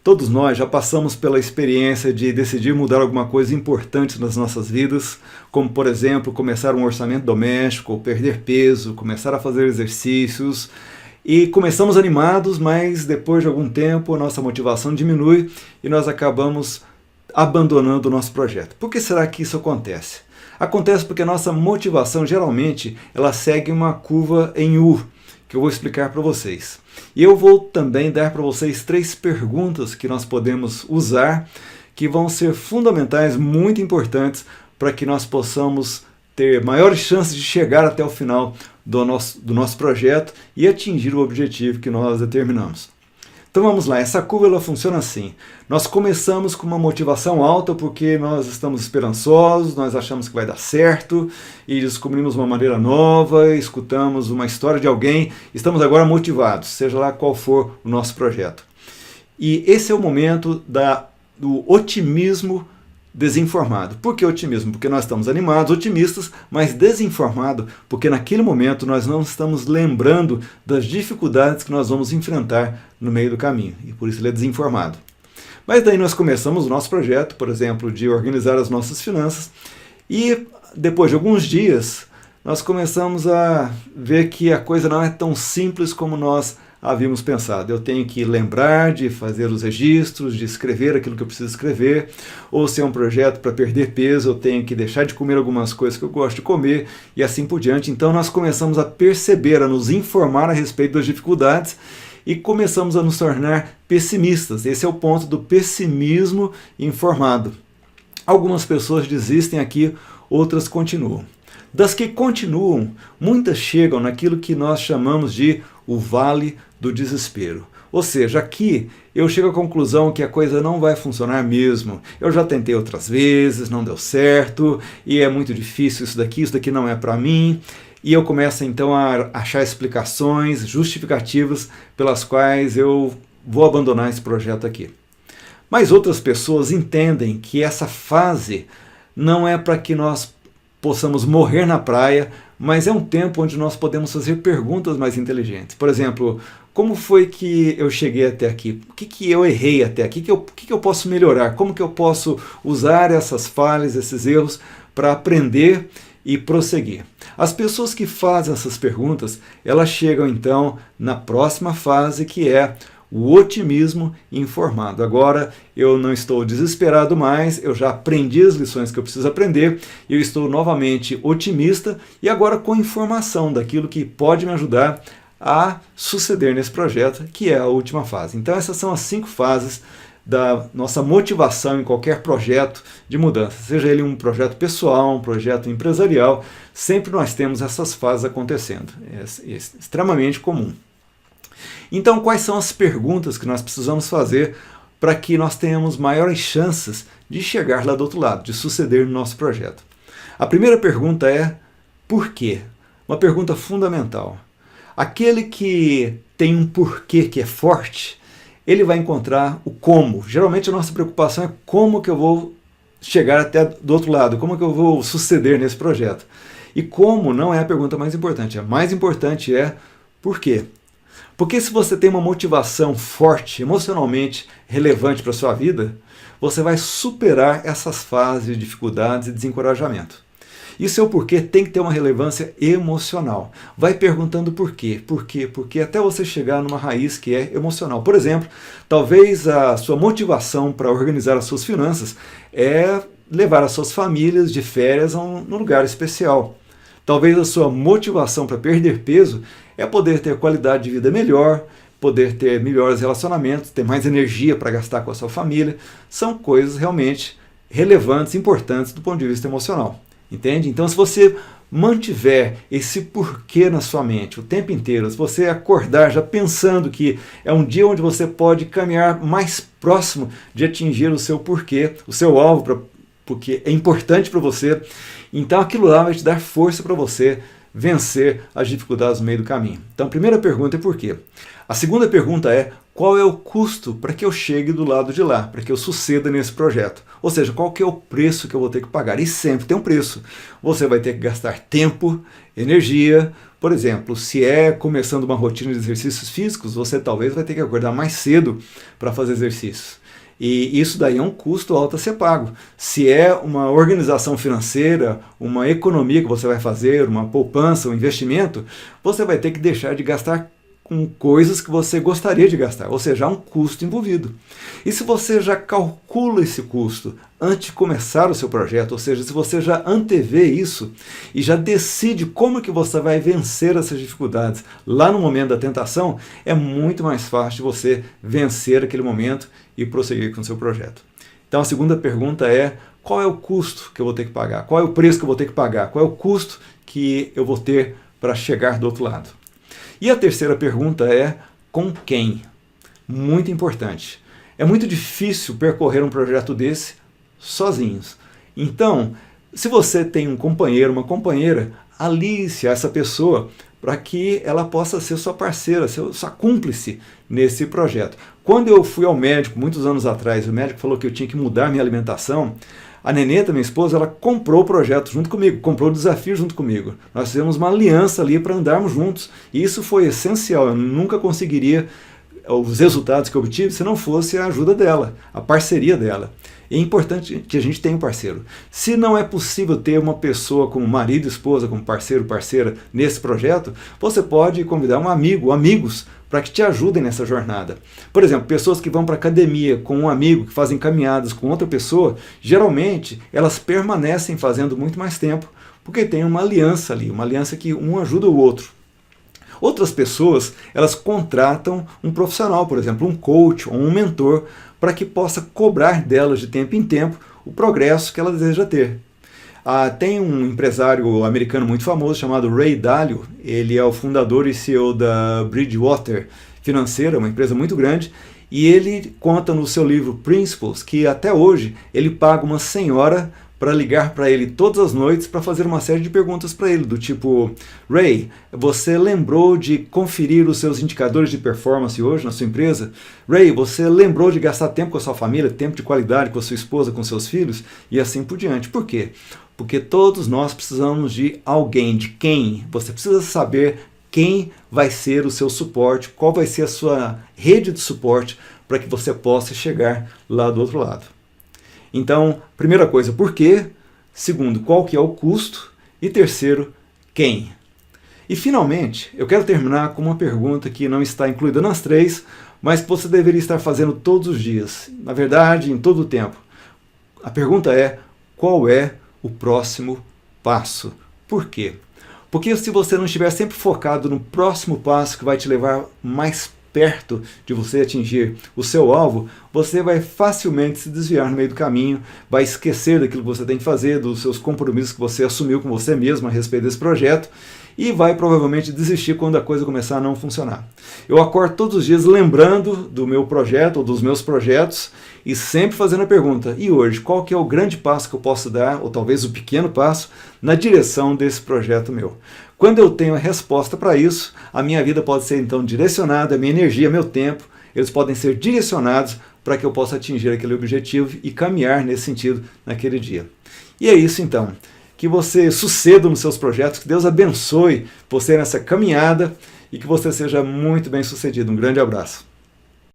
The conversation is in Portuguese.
Todos nós já passamos pela experiência de decidir mudar alguma coisa importante nas nossas vidas, como, por exemplo, começar um orçamento doméstico, ou perder peso, começar a fazer exercícios. E começamos animados, mas depois de algum tempo a nossa motivação diminui e nós acabamos abandonando o nosso projeto. Por que será que isso acontece? Acontece porque a nossa motivação, geralmente, ela segue uma curva em U, que eu vou explicar para vocês. E eu vou também dar para vocês 3 perguntas que nós podemos usar, que vão ser fundamentais, muito importantes, para que nós possamos ter maiores chances de chegar até o final do nosso projeto e atingir o objetivo que nós determinamos. Então vamos lá, essa curva ela funciona assim. Nós começamos com uma motivação alta porque nós estamos esperançosos, nós achamos que vai dar certo e descobrimos uma maneira nova, escutamos uma história de alguém, estamos agora motivados, seja lá qual for o nosso projeto. E esse é o momento do otimismo desinformado. Por que otimismo? Porque nós estamos animados, otimistas, mas desinformado, porque naquele momento nós não estamos lembrando das dificuldades que nós vamos enfrentar no meio do caminho, e por isso ele é desinformado. Mas daí nós começamos o nosso projeto, por exemplo, de organizar as nossas finanças, e depois de alguns dias nós começamos a ver que a coisa não é tão simples como nós havíamos pensado. Eu tenho que lembrar de fazer os registros, de escrever aquilo que eu preciso escrever, ou se é um projeto para perder peso, eu tenho que deixar de comer algumas coisas que eu gosto de comer, e assim por diante. Então nós começamos a perceber, a nos informar a respeito das dificuldades, e começamos a nos tornar pessimistas. Esse é o ponto do pessimismo informado. Algumas pessoas desistem aqui, outras continuam. Das que continuam, muitas chegam naquilo que nós chamamos de o vale do desespero. Ou seja, aqui eu chego à conclusão que a coisa não vai funcionar mesmo. Eu já tentei outras vezes, não deu certo, e é muito difícil isso daqui não é para mim. E eu começo então a achar explicações, justificativas pelas quais eu vou abandonar esse projeto aqui. Mas outras pessoas entendem que essa fase não é para que nós possamos morrer na praia, mas é um tempo onde nós podemos fazer perguntas mais inteligentes. Por exemplo, como foi que eu cheguei até aqui? O que eu errei até aqui? O que eu posso melhorar? Como que eu posso usar essas falhas, esses erros, para aprender e prosseguir? As pessoas que fazem essas perguntas, elas chegam então na próxima fase, que é o otimismo informado. Agora eu não estou desesperado mais, eu já aprendi as lições que eu preciso aprender, eu estou novamente otimista e agora com informação daquilo que pode me ajudar a suceder nesse projeto, que é a última fase. Então essas são as 5 fases da nossa motivação em qualquer projeto de mudança, seja ele um projeto pessoal, um projeto empresarial, sempre nós temos essas fases acontecendo. É extremamente comum. Então, quais são as perguntas que nós precisamos fazer para que nós tenhamos maiores chances de chegar lá do outro lado, de suceder no nosso projeto? A primeira pergunta é, por quê? Uma pergunta fundamental. Aquele que tem um porquê que é forte, ele vai encontrar o como. Geralmente a nossa preocupação é como que eu vou chegar até do outro lado, como que eu vou suceder nesse projeto. E como não é a pergunta mais importante. A mais importante é por quê? Porque se você tem uma motivação forte, emocionalmente relevante para a sua vida, você vai superar essas fases de dificuldades e desencorajamento. E seu porquê tem que ter uma relevância emocional. Vai perguntando por quê, até você chegar numa raiz que é emocional. Por exemplo, talvez a sua motivação para organizar as suas finanças é levar as suas famílias de férias num lugar especial. Talvez a sua motivação para perder peso é poder ter qualidade de vida melhor, poder ter melhores relacionamentos, ter mais energia para gastar com a sua família. São coisas realmente relevantes, importantes do ponto de vista emocional. Entende? Então, se você mantiver esse porquê na sua mente o tempo inteiro, se você acordar já pensando que é um dia onde você pode caminhar mais próximo de atingir o seu porquê, o seu alvo, porque é importante para você, então aquilo lá vai te dar força para você vencer as dificuldades no meio do caminho. Então a primeira pergunta é por quê? A segunda pergunta é qual é o custo para que eu chegue do lado de lá, para que eu suceda nesse projeto. Ou seja, qual que é o preço que eu vou ter que pagar. E sempre tem um preço. Você vai ter que gastar tempo, energia. Por exemplo, se é começando uma rotina de exercícios físicos, você talvez vai ter que acordar mais cedo para fazer exercícios. E isso daí é um custo alto a ser pago. Se é uma organização financeira, uma economia que você vai fazer, uma poupança, um investimento, você vai ter que deixar de gastar com coisas que você gostaria de gastar, ou seja, há um custo envolvido. E se você já calcula esse custo antes de começar o seu projeto, ou seja, se você já antevê isso e já decide como que você vai vencer essas dificuldades lá no momento da tentação, é muito mais fácil de você vencer aquele momento e prosseguir com o seu projeto. Então a segunda pergunta é: qual é o custo que eu vou ter que pagar? Qual é o preço que eu vou ter que pagar? Qual é o custo que eu vou ter para chegar do outro lado? E a terceira pergunta é: com quem? Muito importante. É muito difícil percorrer um projeto desse sozinhos. Então, se você tem um companheiro, uma companheira, alice a essa pessoa para que ela possa ser sua parceira, sua cúmplice nesse projeto. Quando eu fui ao médico, muitos anos atrás, o médico falou que eu tinha que mudar minha alimentação. A Neneta, minha esposa, ela comprou o projeto junto comigo, comprou o desafio junto comigo. Nós fizemos uma aliança ali para andarmos juntos. E isso foi essencial. Eu nunca conseguiria os resultados que eu obtive se não fosse a ajuda dela, a parceria dela. É importante que a gente tenha um parceiro. Se não é possível ter uma pessoa como marido e esposa, como parceiro, parceira nesse projeto, você pode convidar um amigo, amigos, para que te ajudem nessa jornada. Por exemplo, pessoas que vão para a academia com um amigo, que fazem caminhadas com outra pessoa, geralmente elas permanecem fazendo muito mais tempo, porque tem uma aliança ali, uma aliança que um ajuda o outro. Outras pessoas, elas contratam um profissional, por exemplo, um coach ou um mentor, para que possa cobrar delas de tempo em tempo o progresso que ela deseja ter. Tem um empresário americano muito famoso chamado Ray Dalio. Ele é o fundador e CEO da Bridgewater Financeira, uma empresa muito grande, e ele conta no seu livro Principles que até hoje ele paga uma senhora para ligar para ele todas as noites para fazer uma série de perguntas para ele, do tipo: Ray, você lembrou de conferir os seus indicadores de performance hoje na sua empresa? Ray, você lembrou de gastar tempo com a sua família, tempo de qualidade com a sua esposa, com seus filhos? E assim por diante. Por quê? Porque todos nós precisamos de alguém, de quem? Você precisa saber quem vai ser o seu suporte, qual vai ser a sua rede de suporte para que você possa chegar lá do outro lado. Então, primeira coisa, por quê? Segundo, qual que é o custo? E terceiro, quem? E finalmente, eu quero terminar com uma pergunta que não está incluída nas três, mas que você deveria estar fazendo todos os dias, na verdade, em todo o tempo. A pergunta é: qual é o próximo passo? Por quê? Porque se você não estiver sempre focado no próximo passo que vai te levar mais perto de você atingir o seu alvo, você vai facilmente se desviar no meio do caminho, vai esquecer daquilo que você tem que fazer, dos seus compromissos que você assumiu com você mesmo a respeito desse projeto, e vai provavelmente desistir quando a coisa começar a não funcionar. Eu acordo todos os dias lembrando do meu projeto ou dos meus projetos e sempre fazendo a pergunta: e hoje, qual que é o grande passo que eu posso dar, ou talvez o pequeno passo, na direção desse projeto meu? Quando eu tenho a resposta para isso, a minha vida pode ser então direcionada, a minha energia, meu tempo, eles podem ser direcionados para que eu possa atingir aquele objetivo e caminhar nesse sentido naquele dia. E é isso então. Que você suceda nos seus projetos, que Deus abençoe você nessa caminhada e que você seja muito bem sucedido. Um grande abraço.